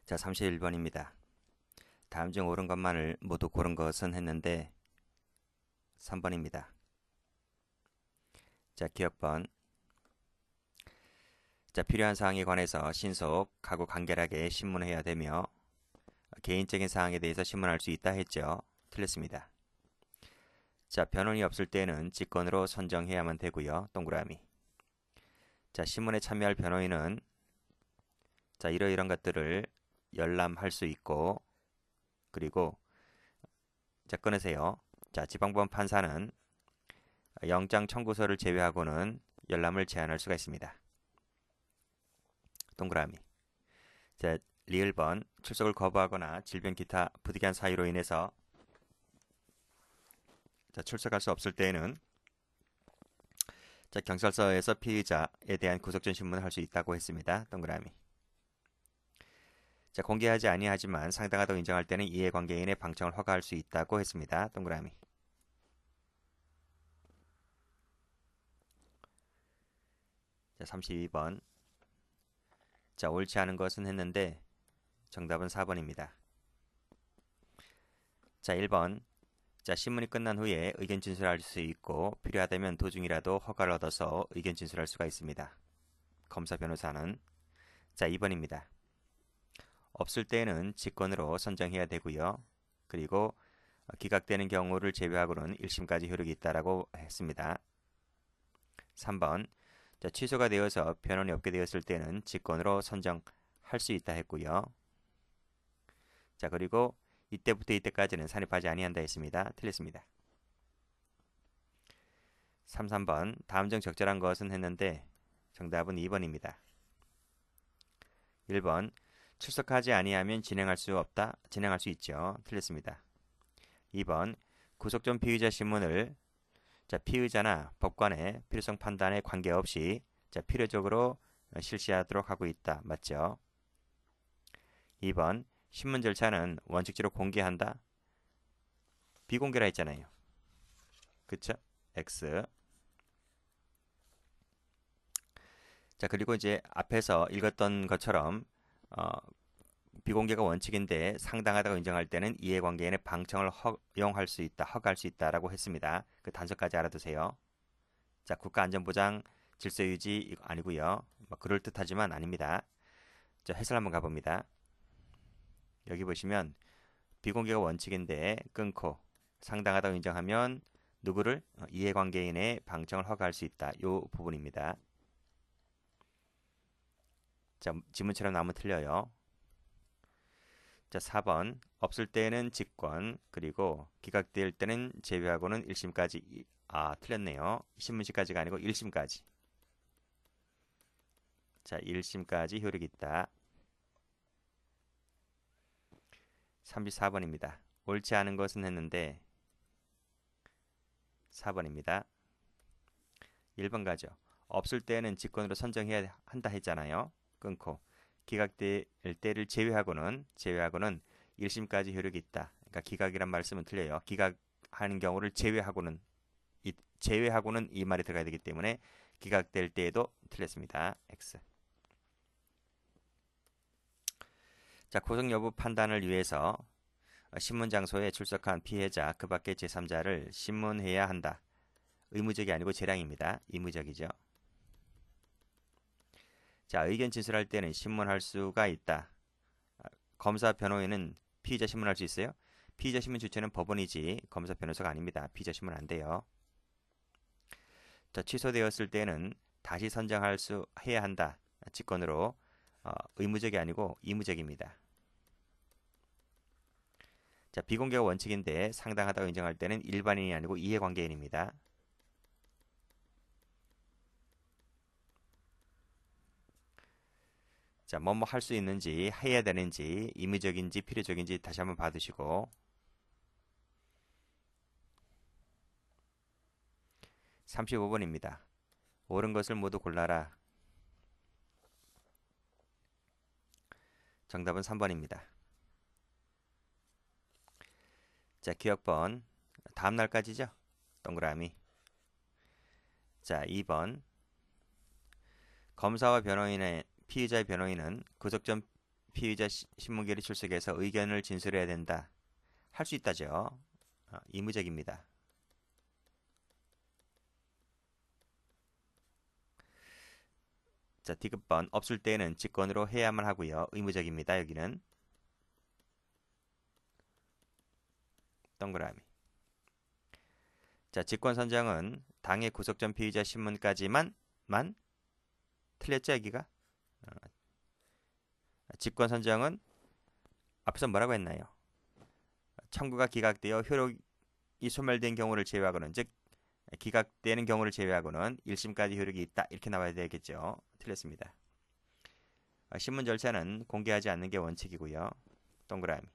자, 31번입니다. 다음 중 옳은 것만을 모두 고른 것은 했는데 3번입니다. 자, 기억번. 자, 필요한 사항에 관해서 신속하고 간결하게 신문해야 되며 개인적인 사항에 대해서 신문할 수 있다 했죠. 틀렸습니다. 자, 변론이 없을 때는 직권으로 선정해야만 되고요. 동그라미. 자, 신문에 참여할 변호인은 자, 이러이러한 것들을 열람할 수 있고 그리고 자, 끊으세요. 자, 지방법원 판사는 영장 청구서를 제외하고는 열람을 제한할 수가 있습니다. 동그라미. 자, 리을번. 출석을 거부하거나 질병 기타 부득이한 사유로 인해서 자, 출석할 수 없을 때에는 자, 경찰서에서 피의자에 대한 구속전 신문을 할 수 있다고 했습니다. 동그라미. 자, 공개하지 아니하지만 상당하다고 인정할 때는 이해관계인의 방청을 허가할 수 있다고 했습니다. 동그라미. 자, 32번. 자, 옳지 않은 것은 했는데 정답은 4번입니다. 자, 1번. 자, 신문이 끝난 후에 의견 진술할 수 있고 필요하다면 도중이라도 허가를 얻어서 의견 진술할 수가 있습니다. 검사 변호사는. 자, 2번입니다. 없을 때에는 직권으로 선정해야 되고요. 그리고 기각되는 경우를 제외하고는 1심까지 효력이 있다라고 했습니다. 3번. 자, 취소가 되어서 변론이 없게 되었을 때는 직권으로 선정할 수 있다 했고요. 자, 그리고 이때부터 이때까지는 산입하지 아니한다 했습니다. 틀렸습니다. 3번. 다음 중 적절한 것은 했는데 정답은 2번입니다. 1번. 출석하지 아니하면 진행할 수 없다. 진행할 수 있죠. 틀렸습니다. 2번. 구속전 피의자 신문을 자, 피의자나 법관의 필요성 판단에 관계없이 자, 필요적으로 실시하도록 하고 있다. 맞죠? 2번. 신문 절차는 원칙적으로 공개한다. 비공개라 했잖아요. 그쵸? X. 자, 그리고 이제 앞에서 읽었던 것처럼 비공개가 원칙인데 상당하다고 인정할 때는 이해관계인의 방청을 허용할 수 있다, 허가할 수 있다라고 했습니다. 그 단서까지 알아두세요. 자, 국가안전보장 질서유지 이거 아니고요. 뭐 그럴듯하지만 아닙니다. 자, 해설 한번 가봅니다. 여기 보시면 비공개가 원칙인데 끊고 상당하다고 인정하면 누구를 이해관계인의 방청을 허가할 수 있다. 요 부분입니다. 자, 지문처럼 나오면 틀려요. 자, 4번. 없을 때는 직권, 그리고 기각될 때는 제외하고는 1심까지. 틀렸네요. 신문시까지가 아니고 1심까지. 자, 1심까지 효력이 있다. 34번입니다. 옳지 않은 것은 했는데 4번입니다. 1번 가죠. 없을 때는 직권으로 선정해야 한다 했잖아요. 끊고 기각될 때를 제외하고는 1심까지 효력이 있다. 그러니까 기각이란 말씀은 틀려요. 기각하는 경우를 제외하고는 이 말이 들어가야 되기 때문에 기각될 때에도 틀렸습니다. X. 자, 구속 여부 판단을 위해서 신문 장소에 출석한 피해자 그 밖의 제3자를 신문해야 한다. 의무적이 아니고 재량입니다. 의무적이죠. 자, 의견 진술할 때는 신문할 수가 있다. 검사 변호인은 피의자 신문할 수 있어요? 피의자 신문 주체는 법원이지 검사 변호사가 아닙니다. 피의자 신문 안 돼요. 자, 취소되었을 때는 다시 선정할 수 해야 한다. 직권으로 의무적이 아니고 의무적입니다. 자, 비공개가 원칙인데 상당하다고 인정할 때는 일반인이 아니고 이해관계인입니다. 자, 뭐뭐 할 수 있는지, 해야 되는지, 임의적인지, 필요적인지 다시 한번 봐두시고 35번입니다. 옳은 것을 모두 골라라. 정답은 3번입니다. 자, 기억번. 다음 날까지죠? 동그라미. 자, 2번. 검사와 변호인의 피의자의 변호인은 구속 전 피의자 신문결의 출석해서 의견을 진술해야 된다. 할 수 있다죠. 의무적입니다. 자, 디귿번 없을 때에는 직권으로 해야만 하고요. 의무적입니다. 여기는 동그라미. 자, 직권 선정은 당해 구속 전 피의자 신문까지만 틀렸죠, 여기가? 직권 선정은 앞에서 뭐라고 했나요? 청구가 기각되어 효력이 소멸된 경우를 제외하고는, 즉 기각되는 경우를 제외하고는 1심까지 효력이 있다. 이렇게 나와야 되겠죠. 틀렸습니다. 신문 절차는 공개하지 않는 게 원칙이고요. 동그라미.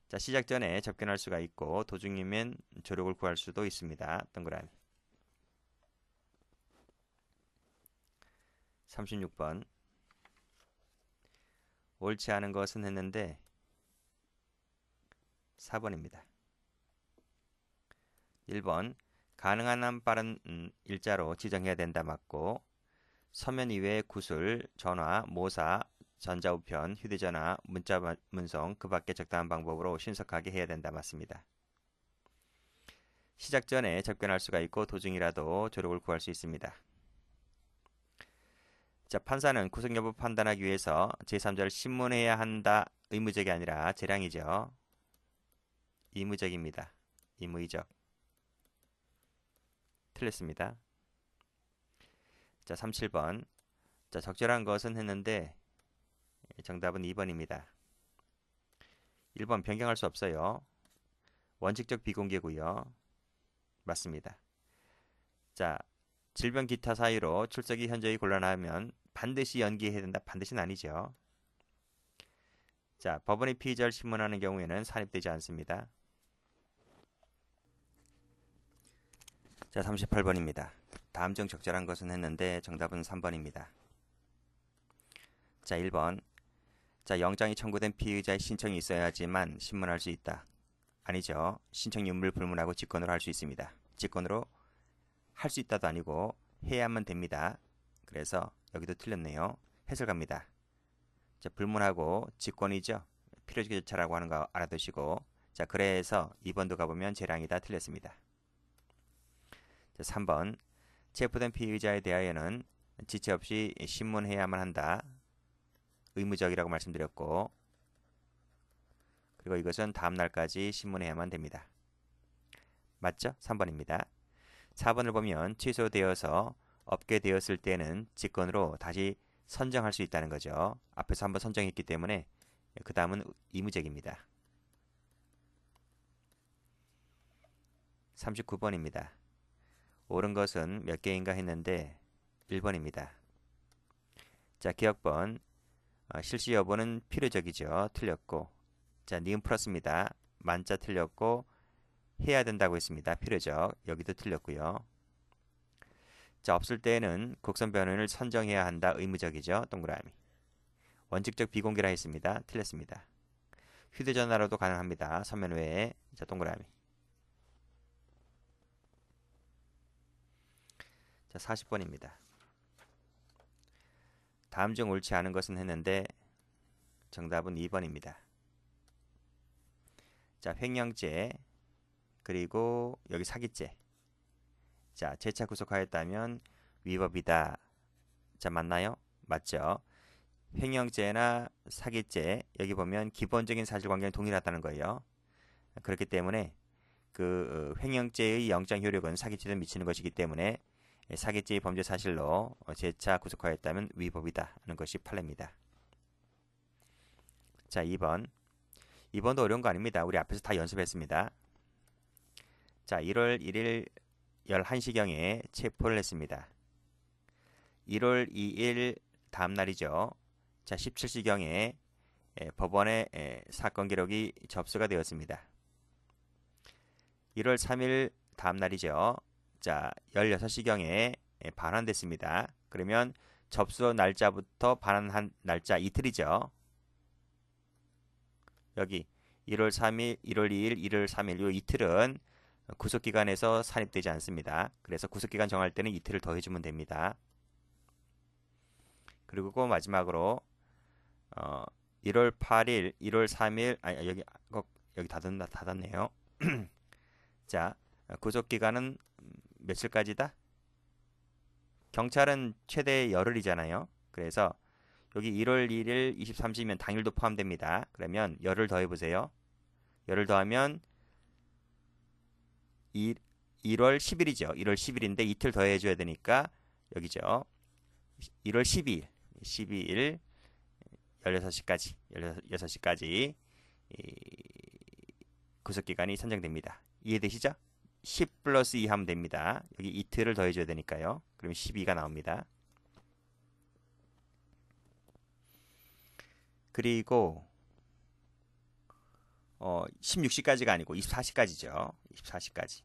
자, 시작 전에 접견할 수가 있고 도중이면 조력을 구할 수도 있습니다. 동그라미. 36번. 옳지 않은 것은 했는데 4번입니다. 1번. 가능한 한 빠른 일자로 지정해야 된다 맞고, 서면 이외의 구술, 전화, 모사, 전자우편, 휴대전화, 문자 문성 그 밖에 적당한 방법으로 신속하게 해야 된다 맞습니다. 시작 전에 접견할 수가 있고 도중이라도 조력을 구할 수 있습니다. 자, 판사는 구속 여부 판단하기 위해서 제3자를 신문해야 한다. 의무적이 아니라 재량이죠. 의무적입니다. 의무의적. 틀렸습니다. 자, 37번. 자, 적절한 것은 했는데 정답은 2번입니다. 1번 변경할 수 없어요. 원칙적 비공개고요. 맞습니다. 자, 질병 기타 사유로 출석이 현저히 곤란하면 반드시 연기해야 된다. 반드시는 아니죠. 자, 법원이 피의자를 신문하는 경우에는 산입되지 않습니다. 자, 38번입니다. 다음 중 적절한 것은 했는데 정답은 3번입니다. 자, 1번. 자, 영장이 청구된 피의자의 신청이 있어야지만 신문할 수 있다. 아니죠. 신청 유무를 불문하고 직권으로 할 수 있습니다. 직권으로 할 수 있다도 아니고 해야만 됩니다. 그래서 여기도 틀렸네요. 해설 갑니다. 자, 불문하고 직권이죠. 필요적 절차라고 하는 거 알아두시고, 자, 그래서 2번도 가보면 재량이다. 틀렸습니다. 자, 3번. 체포된 피의자에 대하여는 지체 없이 신문해야만 한다. 의무적이라고 말씀드렸고, 그리고 이것은 다음 날까지 신문해야만 됩니다. 맞죠? 3번입니다. 4번을 보면 취소되어서 업계되었을 때는 직권으로 다시 선정할 수 있다는 거죠. 앞에서 한번 선정했기 때문에 그 다음은 의무적입니다. 39번입니다. 옳은 것은 몇 개인가 했는데 1번입니다. 자, 기억번. 실시 여부는 필요적이죠. 틀렸고. 자, 니은 풀었습니다. 만자 틀렸고 해야 된다고 했습니다. 필요적. 여기도 틀렸고요. 자, 없을 때에는 곡선 변호인을 선정해야 한다. 의무적이죠. 동그라미. 원칙적 비공개라 했습니다. 틀렸습니다. 휴대전화로도 가능합니다. 서면 외에. 자, 동그라미. 자, 40번입니다. 다음 중 옳지 않은 것은 했는데 정답은 2번입니다. 자, 횡령죄, 그리고 여기 사기죄. 자, 재차 구속하였다면 위법이다. 자, 맞나요? 맞죠? 횡령죄나 사기죄, 여기 보면 기본적인 사실관계는 동일하다는 거예요. 그렇기 때문에 그 횡령죄의 영장 효력은 사기죄에 미치는 것이기 때문에 사기죄의 범죄 사실로 재차 구속하였다면 위법이다 하는 것이 판례입니다. 자, 2번. 2번도 어려운 거 아닙니다. 우리 앞에서 다 연습했습니다. 자, 1월 1일 11시경에 체포를 했습니다. 1월 2일 다음 날이죠. 자, 17시경에 법원에 사건 기록이 접수가 되었습니다. 1월 3일 다음 날이죠. 자, 16시경에 반환됐습니다. 그러면 접수 날짜부터 반환한 날짜 이틀이죠. 여기 1월 3일, 1월 2일, 1월 3일 이 이틀은 구속기간에서 산입되지 않습니다. 그래서 구속기간 정할 때는 이틀을 더해주면 됩니다. 그리고 마지막으로 어, 1월 8일, 1월 3일, 여기 닫았네요. 자, 구속 기간은 며칠까지다? 경찰은 최대 열흘이잖아요. 그래서 여기 1월 1일 23시면 당일도 포함됩니다. 그러면 열흘 더해 보세요. 열흘 더하면 1월 10일이죠. 1월 10일인데 이틀 더해 줘야 되니까 여기죠. 1월 12일. 12일 16시까지 16시까지 구속기간이 선정됩니다. 이해되시죠? 10 플러스 2 하면 됩니다. 여기 이틀을 더해줘야 되니까요. 그러면 12가 나옵니다. 그리고 16시까지가 아니고 24시까지죠. 24시까지.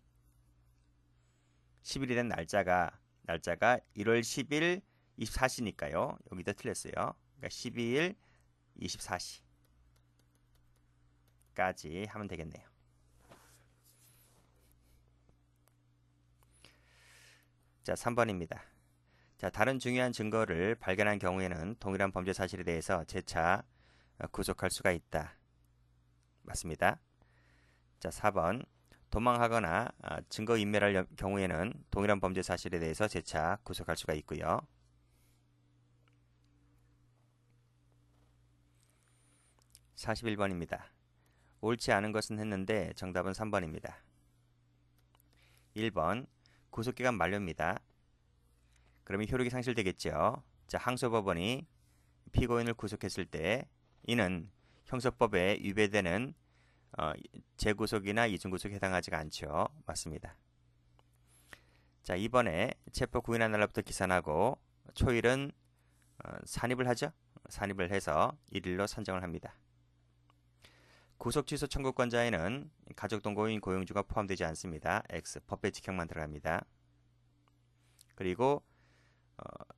10일이 된 날짜가 1월 10일 24시니까요. 여기도 틀렸어요. 그러니까 12일 24시까지 하면 되겠네요. 자, 3번입니다. 자, 다른 중요한 증거를 발견한 경우에는 동일한 범죄 사실에 대해서 재차 구속할 수가 있다. 맞습니다. 자, 4번. 도망하거나 증거 인멸할 경우에는 동일한 범죄 사실에 대해서 재차 구속할 수가 있고요. 41번입니다. 옳지 않은 것은 했는데 정답은 3번입니다. 1번. 구속기간 만료입니다. 그러면 효력이 상실되겠죠. 자, 항소법원이 피고인을 구속했을 때 이는 형사법에 위배되는 재구속이나 이중구속에 해당하지가 않죠. 맞습니다. 자, 이번에 체포 구인한 날로부터 기산하고 초일은 산입을 하죠. 산입을 해서 1일로 산정을 합니다. 구속 취소 청구권자에는 가족 동거인 고용주가 포함되지 않습니다. X 법배 직형만 들어갑니다. 그리고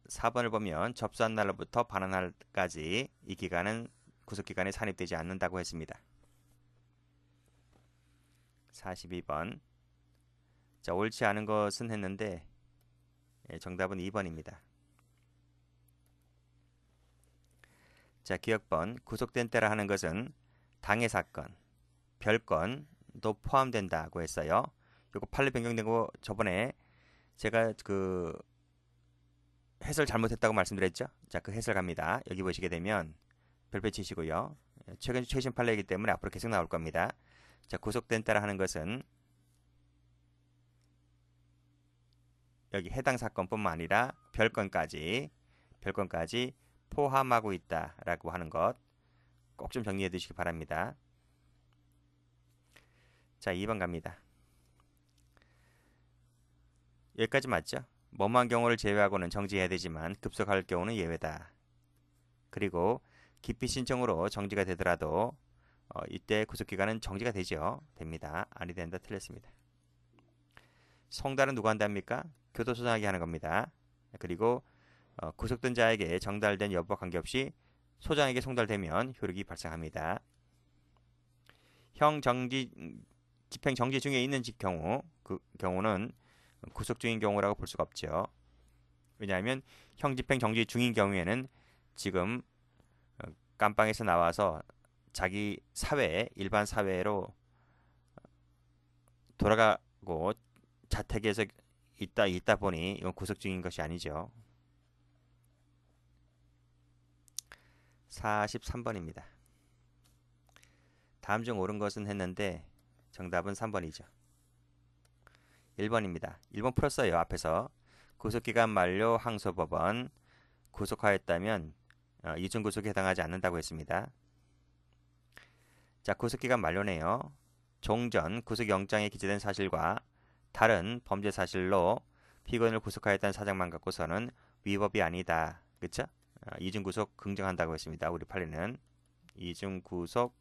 4번을 보면 접수한 날로부터 반환 날까지 이 기간은 구속기간에 산입되지 않는다고 했습니다. 42번. 자, 옳지 않은 것은 했는데 정답은 2번입니다. 자, 기억번. 구속된 때라 하는 것은 당해 사건, 별건도 포함된다고 했어요. 이거 판례 변경된 거 저번에 제가 그 해설 잘못했다고 말씀드렸죠. 자, 그 해설 갑니다. 여기 보시게 되면 별표 치시고요. 최신 판례이기 때문에 앞으로 계속 나올 겁니다. 자, 구속된 때라 하는 것은 여기 해당 사건뿐만 아니라 별건까지 포함하고 있다라고 하는 것 꼭 좀 정리해 두시기 바랍니다. 자, 2번 갑니다. 여기까지 맞죠? 뭐뭐한 경우를 제외하고는 정지해야 되지만 급속할 경우는 예외다. 그리고 기피 신청으로 정지가 되더라도 이때 구속기간은 정지가 되죠. 됩니다. 아니 된다. 틀렸습니다. 송달은 누가 한답니까? 교도소장이 하는 겁니다. 그리고 구속된 자에게 정달된 여부와 관계없이 소장에게 송달되면 효력이 발생합니다. 집행 정지 중에 있는 경우, 그 경우는 구속 중인 경우라고 볼 수가 없죠. 왜냐하면 형 집행 정지 중인 경우에는 지금 깜빵에서 나와서 자기 사회, 일반 사회로 돌아가고 자택에서 있다 보니 이건 구속 중인 것이 아니죠. 43번입니다. 다음 중 옳은 것은 했는데 정답은 3번이죠. 1번입니다. 1번 풀었어요. 앞에서 구속기간 만료 항소법원 구속하였다면 이중구속에 해당하지 않는다고 했습니다. 자, 구속기간 만료네요. 종전 구속영장에 기재된 사실과 다른 범죄 사실로 피고인을 구속하였다는 사정만 갖고서는 위법이 아니다. 그쵸? 이중구속 긍정한다고 했습니다. 우리 판례는 이중구속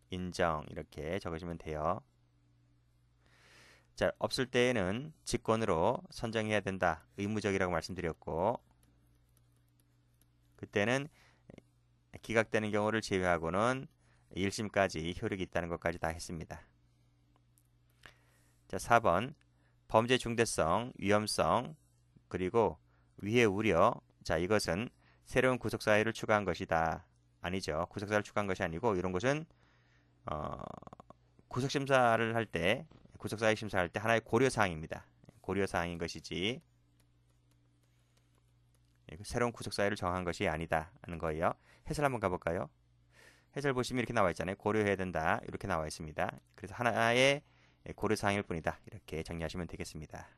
인정 이렇게 적으시면 돼요. 자, 없을 때에는 직권으로 선정해야 된다. 의무적이라고 말씀드렸고 그때는 기각되는 경우를 제외하고는 1심까지 효력이 있다는 것까지 다 했습니다. 자, 4번 범죄 중대성, 위험성, 그리고 위해 우려. 자, 이것은 새로운 구속 사유를 추가한 것이다. 아니죠. 구속 사유를 추가한 것이 아니고 이런 것은 구속 심사를 할 때, 구속 사유 심사할 때 하나의 고려 사항입니다. 고려 사항인 것이지 새로운 구속 사유를 정한 것이 아니다 하는 거예요. 해설 한번 가볼까요? 해설 보시면 이렇게 나와 있잖아요. 고려해야 된다. 이렇게 나와 있습니다. 그래서 하나의 고려 사항일 뿐이다. 이렇게 정리하시면 되겠습니다.